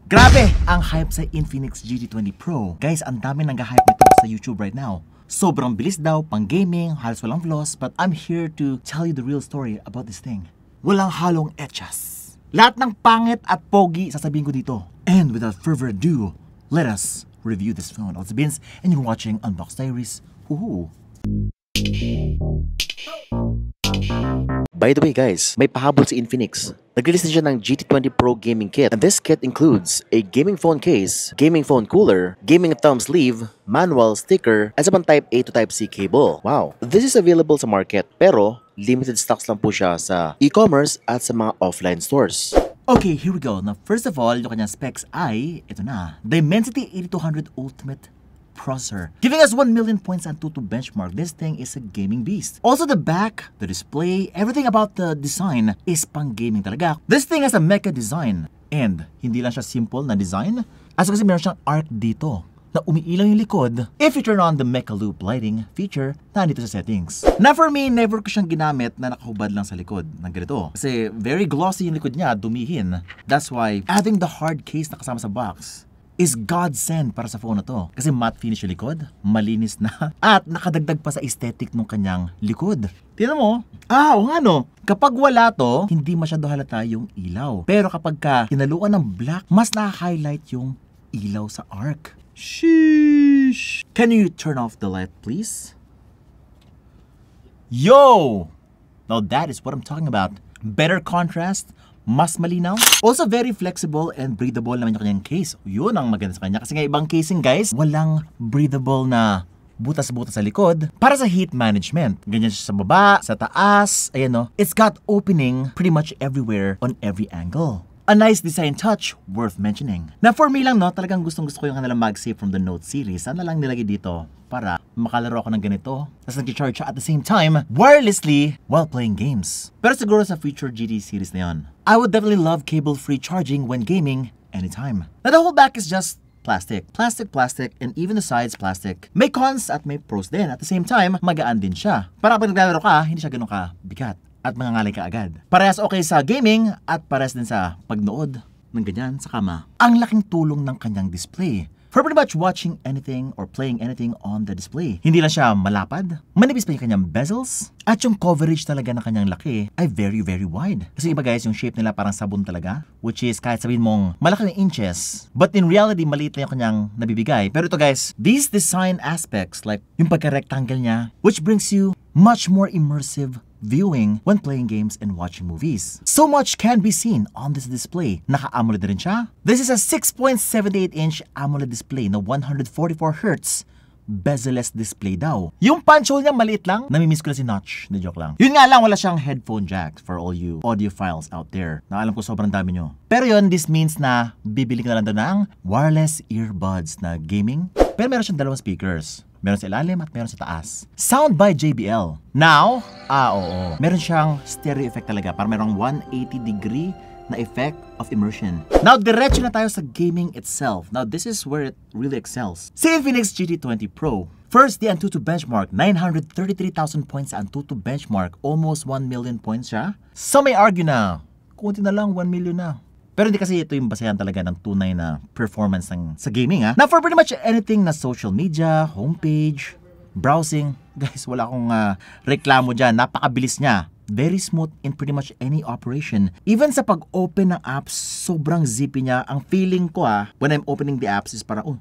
Grabe ang hype sa Infinix GT20 Pro. Guys, ang dami nang-hype nito sa YouTube right now. Sobrang bilis daw, pang gaming, halos walang flaws, but I'm here to tell you the real story about this thing. Walang halong etchas. Lahat ng pangit at pogi sasabihin ko dito. And without further ado, let us review this phone. I'm Vince and you're watching Unbox Diaries. Ooh. By the way guys, may pahabol si Infinix. Nag-release na siya ng GT20 Pro Gaming Kit. And this kit includes a gaming phone case, gaming phone cooler, gaming thumb sleeve, manual, sticker, at sabang Type A to Type C cable. Wow! This is available sa market, pero limited stocks lang po siya sa e-commerce at sa mga offline stores. Okay, here we go. Now, first of all, yung kanyang specs ay, ito na, Dimensity 8200 Ultimate processor, giving us 1 million points on Antutu benchmark. This thing is a gaming beast. Also the back, the display, everything about the design is pang gaming talaga. This thing has a mecha design. And hindi lang siya simple na design, as kasi meron siyang arc dito na umiilaw yung likod if you turn on the mecha loop lighting feature na dito sa settings. Na for me, never ko siyang ginamit na nakahubad lang sa likod ng ganito. Kasi very glossy yung likod niya, dumihin. That's why adding the hard case na kasama sa box is godsend para sa phone na to. Kasi matte finish yung likod, malinis na, at nakadagdag pa sa aesthetic ng kanyang likod. Tingnan mo, o nga no, kapag wala to, hindi masyado halata yung ilaw. Pero kapag kinaluan ng black, mas na-highlight yung ilaw sa arc. Sheesh! Can you turn off the light please? Yo! Now that is what I'm talking about. Better contrast, mas malinaw. Also very flexible and breathable naman yung kanyang case. Yun ang maganda sa kanya. Kasi nga ibang casing guys, walang breathable na butas-butas sa likod para sa heat management. Ganyan siya sa baba, sa taas. Ayan no. It's got opening pretty much everywhere on every angle. A nice design touch worth mentioning. Na for me lang no, talagang gustong-gusto ko yung kanilang MagSafe from the Note series. Sana lang nilagay dito para makalaro ako ng ganito. Tapos nag-charge siya at the same time wirelessly while playing games. Pero siguro sa future GT series na yun, I would definitely love cable-free charging when gaming anytime. Now the whole back is just plastic, and even the sides plastic. May cons at may pros din. At the same time, magaan din siya. Para pag naglalaro ka, hindi siya ganun ka bigat at mangangalay ka agad. Parehas okay sa gaming at parehas din sa pagnood ng ganyan sa kama. Ang laking tulong ng kanyang display for pretty much watching anything or playing anything on the display. Hindi lang siya malapad, manipis pa yung kanyang bezels, at yung coverage talaga ng kanyang laki ay very very wide. Kasi iba guys, yung shape nila parang sabon talaga, which is kahit sabihin mong malaki ng inches, but in reality maliit lang yung kanyang nabibigay. Pero ito guys, these design aspects like yung pagka-rectangle niya, which brings you much more immersive viewing when playing games and watching movies. So much can be seen on this display. Naka-AMOLED rin siya. This is a 6.78-inch AMOLED display na 144Hz bezel-less display daw. Yung punch hole niya maliit lang. Namimiss ko na si Notch. Na joke lang. Yun nga lang, wala siyang headphone jack for all you audiophiles out there. Na alam ko sobrang dami nyo. Pero yun, this means na bibili ka na lang daw ng wireless earbuds na gaming. Pero meron siyang dalawang speakers. Meron sa ilalim at meron sa taas. Sound by JBL. Now, oo. Meron siyang stereo effect talaga. Parang merong 180-degree na effect of immersion. Now, diretso na tayo sa gaming itself. Now, this is where it really excels. Si Infinix GT20 Pro. First, the Antutu benchmark. 933,000 points sa Antutu benchmark. Almost 1 million points siya. Some may argue na, kunti na lang, 1 million na. Pero hindi kasi ito yung basehan talaga ng tunay na performance sa gaming ha. Now for pretty much anything na social media, homepage, browsing, guys wala akong reklamo dyan. Napakabilis niya. Very smooth in pretty much any operation. Even sa pag-open ng apps, sobrang zippy niya. Ang feeling ko when I'm opening the apps is parang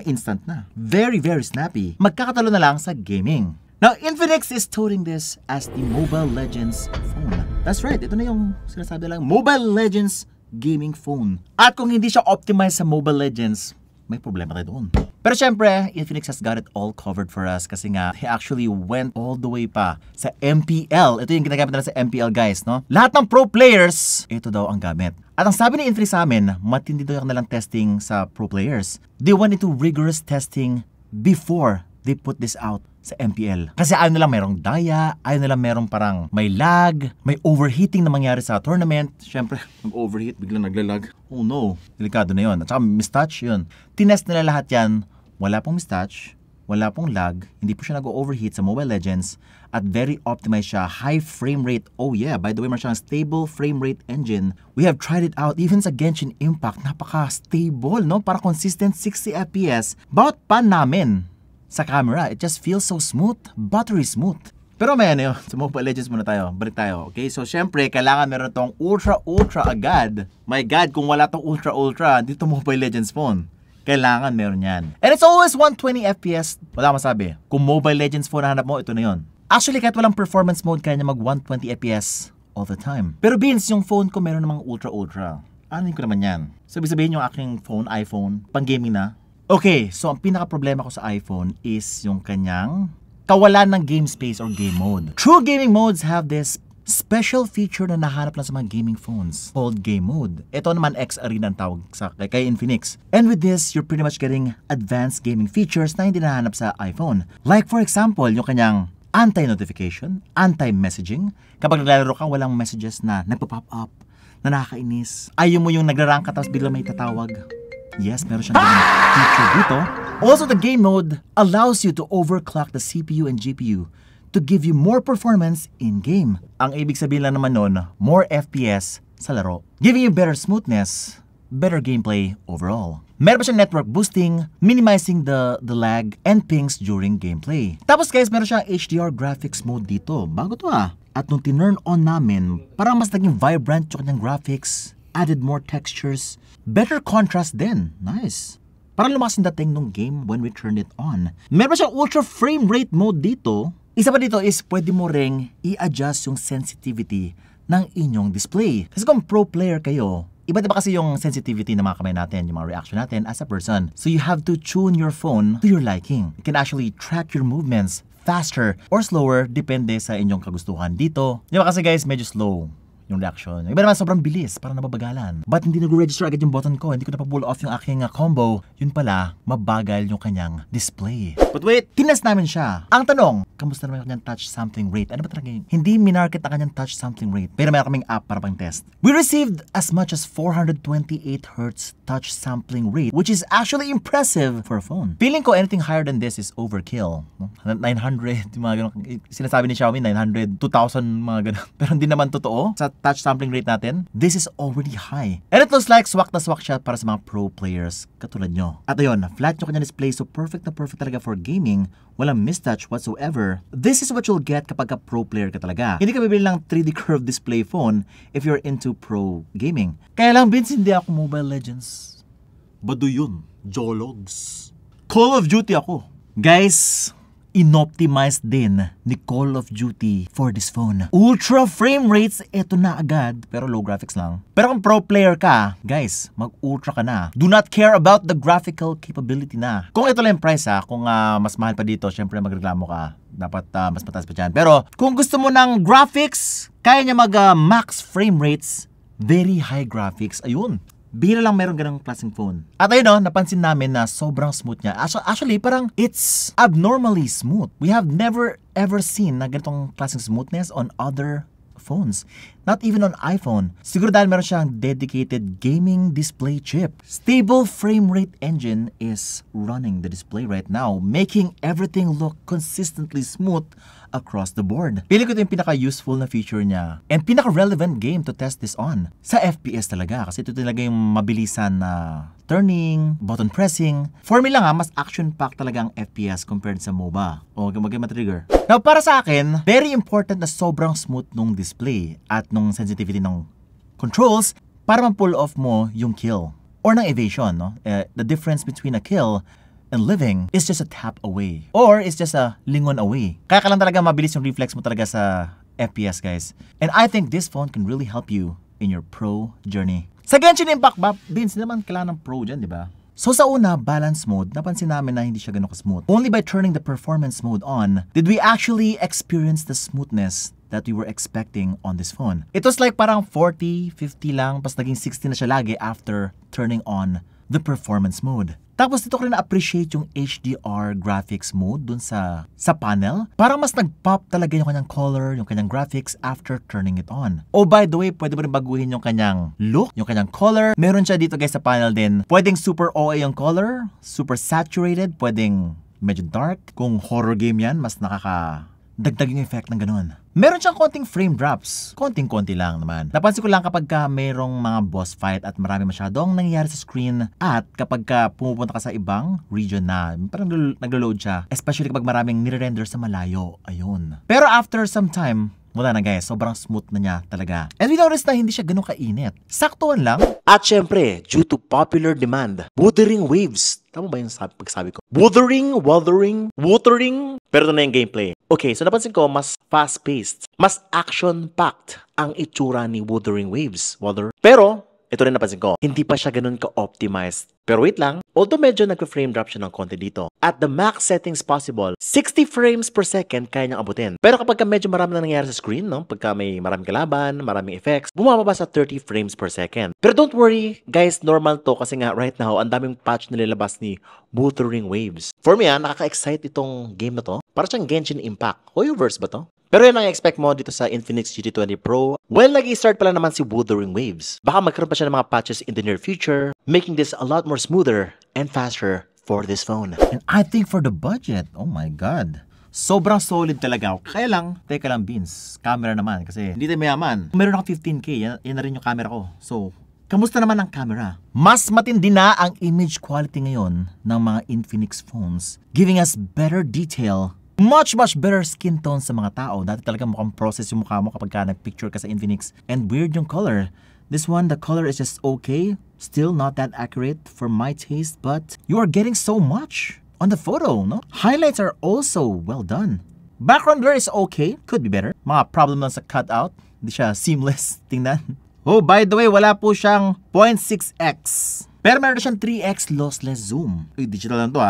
instant na. Very, very snappy. Magkakatalo na lang sa gaming. Now, Infinix is touting this as the Mobile Legends phone. That's right, ito na yung sinasabi lang, Mobile Legends gaming phone. At kung hindi siya optimized sa Mobile Legends, may problema tayo doon. Pero syempre, Infinix has got it all covered for us kasi nga, he actually went all the way pa sa MPL. Ito yung ginagamit nila sa MPL guys, no? Lahat ng pro players, ito daw ang gamit. At ang sabi ni Infinix sa amin, matindi daw yung kanilang testing sa pro players. They went into rigorous testing before they put this out sa MPL. Kasi ayaw nila merong daya, ayaw nila merong parang may lag, may overheating na mangyari sa tournament. Siyempre, mag-overheat, biglang naglalag. Oh no, delikado na yun. At saka mistouch yun. Tinest nila lahat yan, wala pong mistouch, wala pong lag, hindi po siya nag-overheat sa Mobile Legends, at very optimized siya, high frame rate. Oh yeah, by the way, meron siyang stable frame rate engine. We have tried it out even sa Genshin Impact, napaka-stable, no? Para consistent 60 FPS. Bawat pan namin sa camera, it just feels so smooth, buttery smooth. Pero may ano yun, sa Mobile Legends muna tayo, balik tayo, okay? So syempre, kailangan meron tong ultra agad. My God, kung wala tong ultra, dito Mobile Legends phone. Kailangan meron yan. And it's always 120 FPS. Wala masabi. Kung Mobile Legends phone na hanap mo, ito na yun. Actually, kahit walang performance mode, kaya niya mag 120 FPS all the time. Pero Vince, yung phone ko meron namang ultra. Ano ko naman yan? Sabihin yung aking phone, iPhone, pang gaming na. Okay, so ang pinaka-problema ko sa iPhone is yung kanyang kawalan ng game space or game mode. True gaming modes have this special feature na nahanap lang sa mga gaming phones called game mode. Ito naman X Arena ang tawag sa kay Infinix. And with this, you're pretty much getting advanced gaming features na hindi nahanap sa iPhone. Like for example, yung kanyang anti-notification, anti-messaging. Kapag naglalaro ka, walang messages na nagpa-pop up, na nakakainis. Ayaw mo yung nagrarang ka tapos bigla may tatawag. Yes, meron siyang feature dito. Also, the game mode allows you to overclock the CPU and GPU to give you more performance in-game. Ang ibig sabihin lang naman nun, more FPS sa laro. Giving you better smoothness, better gameplay overall. Meron pa siyang network boosting, minimizing the lag and pings during gameplay. Tapos guys, meron siyang HDR graphics mode dito. Bago to At nung tinurn on namin, parang mas naging vibrant yung kanyang graphics, added more textures, better contrast din. Nice. Parang lumakas yung dating nung game when we turned it on. Meron pa siyang ultra frame rate mode dito. Isa pa dito is pwede mo ring i-adjust yung sensitivity ng inyong display. Kasi kung pro player kayo, iba-iba kasi yung sensitivity ng mga kamay natin, yung mga reaction natin as a person. So you have to tune your phone to your liking. You can actually track your movements faster or slower depende sa inyong kagustuhan dito. Di ba kasi guys, medyo slow yung reaction. Yung iba naman sobrang bilis, parang nababagalan. But hindi nag-register agad yung button ko, hindi ko napapull off yung aking combo. Yun pala, mabagal yung kanyang display. But wait, tinas namin siya. Ang tanong, kamusta naman yung kanyang touch sampling rate? Ano ba talaga yun? Hindi minarket ang kanyang touch sampling rate. Pero mayroon kaming app para pang test. We received as much as 428Hz touch sampling rate, which is actually impressive for a phone. Feeling ko anything higher than this is overkill. 900, yung mga ganun. Sinasabi ni Xiaomi, 900, 2,000, mga ganun. Pero hindi naman totoo. Sa touch sampling rate natin, this is already high. And it looks like swak na swak siya para sa mga pro players katulad nyo. At ayun, flat yung kanya display, so perfect na perfect talaga for gaming. Walang mistouch whatsoever. This is what you'll get kapag ka pro player ka talaga. Hindi ka bibili ng 3D curved display phone if you're into pro gaming. Kaya lang, Vince, hindi ako Mobile Legends. Bado yun. Jologs. Call of Duty ako. Guys, inoptimized din ni Call of Duty for this phone. Ultra frame rates, eto na agad, pero low graphics lang. Pero kung pro player ka, guys, mag-ultra ka na. Do not care about the graphical capability na. Kung ito lang yung price kung mas mahal pa dito, syempre magreklamo ka. Dapat mas mataas pa dyan. Pero kung gusto mo ng graphics, kaya niya mag-max frame rates, very high graphics, ayun. Bihira lang meron ganang klaseng phone. At ayun napansin namin na sobrang smooth niya. Actually, parang it's abnormally smooth. We have never ever seen na ganitong klaseng smoothness on other phones. Not even on iPhone. Siguro dahil meron siyang dedicated gaming display chip. Stable frame rate engine is running the display right now, making everything look consistently smooth across the board. Pili ko ito yung pinaka-useful na feature niya and pinaka-relevant game to test this on. Sa FPS talaga, kasi ito talaga yung mabilisan na turning, button pressing. For me lang mas action-packed talaga ang FPS compared sa MOBA. O mag-trigger. Now, para sa akin, very important na sobrang smooth nung display at nung sensitivity ng controls para ma-pull off mo yung kill or ng evasion. No? The difference between a kill and living is just a tap away or is just a lingon away. Kaya ka lang talaga mabilis yung reflex mo talaga sa FPS, guys. And I think this phone can really help you in your pro journey. Sa Genshin Impact ba, Vince, naman kailangan ng pro dyan, di ba? So sa una, balance mode, napansin namin na hindi siya ganun ka-smooth. Only by turning the performance mode on, did we actually experience the smoothness that we were expecting on this phone. It was like parang 40, 50 lang, pas naging 60 na siya lagi after turning on the performance mode. Tapos dito ko rin na-appreciate yung HDR graphics mode dun sa panel. Parang mas nag-pop talaga yung kanyang color, yung kanyang graphics after turning it on. Oh, by the way, pwede mo rin baguhin yung kanyang look, yung kanyang color. Meron siya dito guys sa panel din. Pwedeng super OA yung color, super saturated, pwedeng medyo dark. Kung horror game yan, mas dagdag yung effect ng ganun. Meron siyang konting frame drops. Konting-konti lang naman. Napansin ko lang kapag merong mga boss fight at marami masyadong nangyayari sa screen at kapag pumupunta ka sa ibang region na parang naglo-load siya. Especially kapag maraming nire-render sa malayo. Ayun. Pero after some time, wala na guys, sobrang smooth na niya talaga. And we noticed na hindi siya ganun kainit. Saktuan lang. At syempre, due to popular demand, Wuthering Waves. Tama ba yung pagsabi ko? Wuthering. Pero ito na yung gameplay. Okay, so napansin ko, mas fast-paced. Mas action-packed ang itsura ni Wuthering Waves. Pero, ito rin napansin ko, hindi pa siya ganun ka-optimized. Pero wait lang, although medyo nagpa-frame drop siya ng konti dito, at the max settings possible, 60 frames per second kaya niyang abutin. Pero kapag medyo marami na nangyayari sa screen, no? Pagka may maraming kalaban, maraming effects, bumababa sa 30 frames per second. Pero don't worry, guys, normal to kasi nga right now, ang daming patch na nilabas ni Wuthering Waves. For me, nakaka-excite itong game na to. Para siyang Genshin Impact. Hoyoverse ba to? Pero yan ang expect mo dito sa Infinix GT20 Pro. Well, nag-i-start pala naman si Wuthering Waves. Baka magkaroon pa siya ng mga patches in the near future, making this a lot more smoother and faster for this phone. And I think for the budget, oh my God, sobrang solid talaga. Kaya lang, teka lang Beans, camera naman kasi hindi tayo mayaman. Meron ako 15K, yan na rin yung camera ko. So, kamusta naman ang camera? Mas matindi na ang image quality ngayon ng mga Infinix phones, giving us better detail, much better skin tone sa mga tao. Dati talaga mukhang process yung mukha mo kapag nag-picture ka sa Infinix. And weird yung color. This one, the color is just okay. Still not that accurate for my taste, but you are getting so much on the photo, no? Highlights are also well done. Background blur is okay. Could be better. Mga problem lang sa cutout. Hindi siya seamless. Tingnan. Oh, by the way, wala po siyang 0.6x. Pero meron siyang 3x lossless zoom. Uy, digital lang to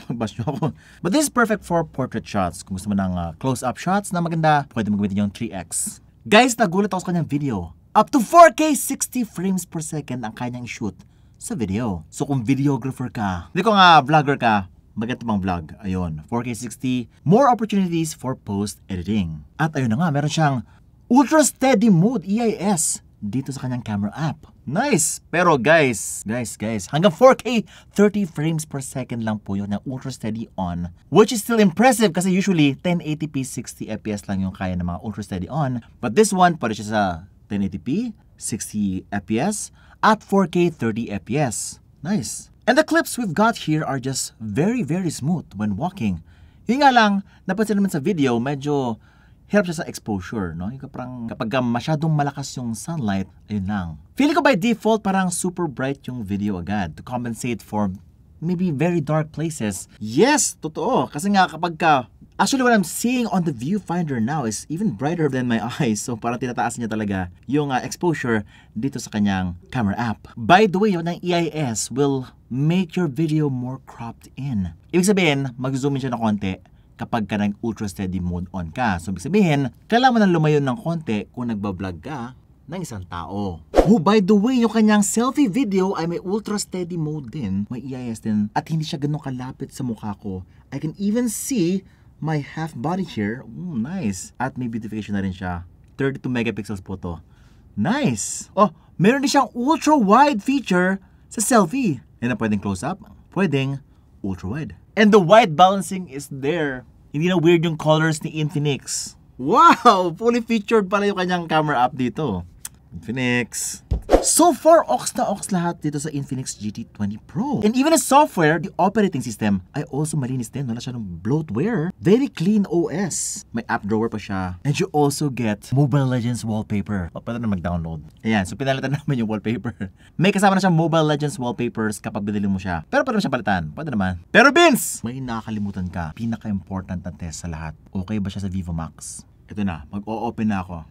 Bash nyo ako. But this is perfect for portrait shots. Kung gusto mo ng close-up shots na maganda, pwede mo gamitin yung 3x. Guys, nagulat ako sa kanyang video. Up to 4K 60 frames per second ang kanyang shoot sa video. So kung videographer ka, hindi ko vlogger ka, maganda bang vlog. Ayun, 4K 60. More opportunities for post-editing. At ayun na nga, meron siyang Ultra Steady Mode EIS dito sa kanyang camera app. Nice! Pero guys, hanggang 4K 30 frames per second lang po yun ng Ultra Steady on. Which is still impressive kasi usually 1080p 60 fps lang yung kaya ng mga Ultra Steady on. But this one, pwede siya sa 1080p 60 fps at 4K 30 fps. Nice! And the clips we've got here are just very smooth when walking. Yung nga lang, napansin naman sa video, medyo hirap siya sa exposure, no? Kapag masyadong malakas yung sunlight, ayun lang. Feeling ko by default, parang super bright yung video agad to compensate for maybe very dark places. Yes, totoo. Kasi nga kapag actually what I'm seeing on the viewfinder now is even brighter than my eyes. So parang tinataas niya talaga yung exposure dito sa kanyang camera app. By the way, yung EIS will make your video more cropped in. Ibig sabihin, mag-zoom in siya na konti kapag ka nag-ultra steady mode on ka. So, ibig sabihin, kailangan mo nang lumayo ng konti kung nagbablog ka ng isang tao. Oh, by the way, yung kanyang selfie video ay may ultra steady mode din. May EIS din. At hindi siya ganun kalapit sa mukha ko. I can even see my half body here. Nice. At may beautification na rin siya. 32 megapixels po to. Nice. Oh, meron din siyang ultra wide feature sa selfie. Yan na pwedeng close up. Pwedeng ultra wide. And the white balancing is there. Hindi na weird yung colors ni Infinix. Wow! Fully featured pala yung kanyang camera app dito. Infinix. So far, ox na ox lahat dito sa Infinix GT20 Pro. And even the software, the operating system, ay also malinis din. Wala siya ng bloatware. Very clean OS. May app drawer pa siya. And you also get Mobile Legends wallpaper. Pwede na mag-download. Ayan, so pinalitan naman yung wallpaper. May kasama na siyang Mobile Legends wallpapers kapag binili mo siya. Pero pwede na siya palitan. Pwede naman. Pero Vince! May nakakalimutan ka. Pinaka-important na test sa lahat. Okay ba siya sa Vivo Max? Ito na. Mag-o-open na ako.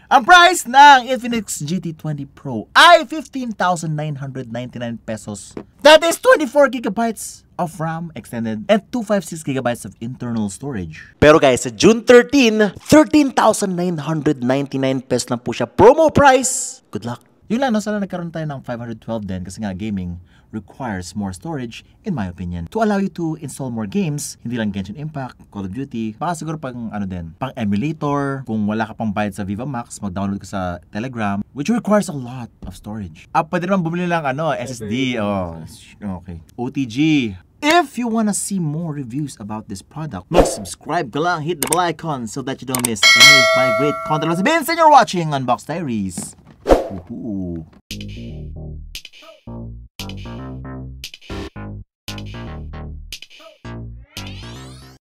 Ang price ng Infinix GT20 Pro ay 15,999 pesos. That is 24 gigabytes of RAM extended and 256 gigabytes of internal storage. Pero guys, sa June 13, 13,999 pesos lang po siya. Promo price! Good luck! Yun lang, no? Sana nagkaroon tayo ng 512 din kasi nga gaming requires more storage, in my opinion, to allow you to install more games, hindi lang Genshin Impact, Call of Duty, baka siguro pang pang emulator, kung wala ka pang bayad sa Viva Max, mag-download ka sa Telegram, which requires a lot of storage. Pwede naman bumili lang SSD, okay. OTG. If you wanna see more reviews about this product, mag-subscribe ka lang, hit the bell icon so that you don't miss any of my great content. Sabihin sa inyo watching Unbox Diaries. Woohoo!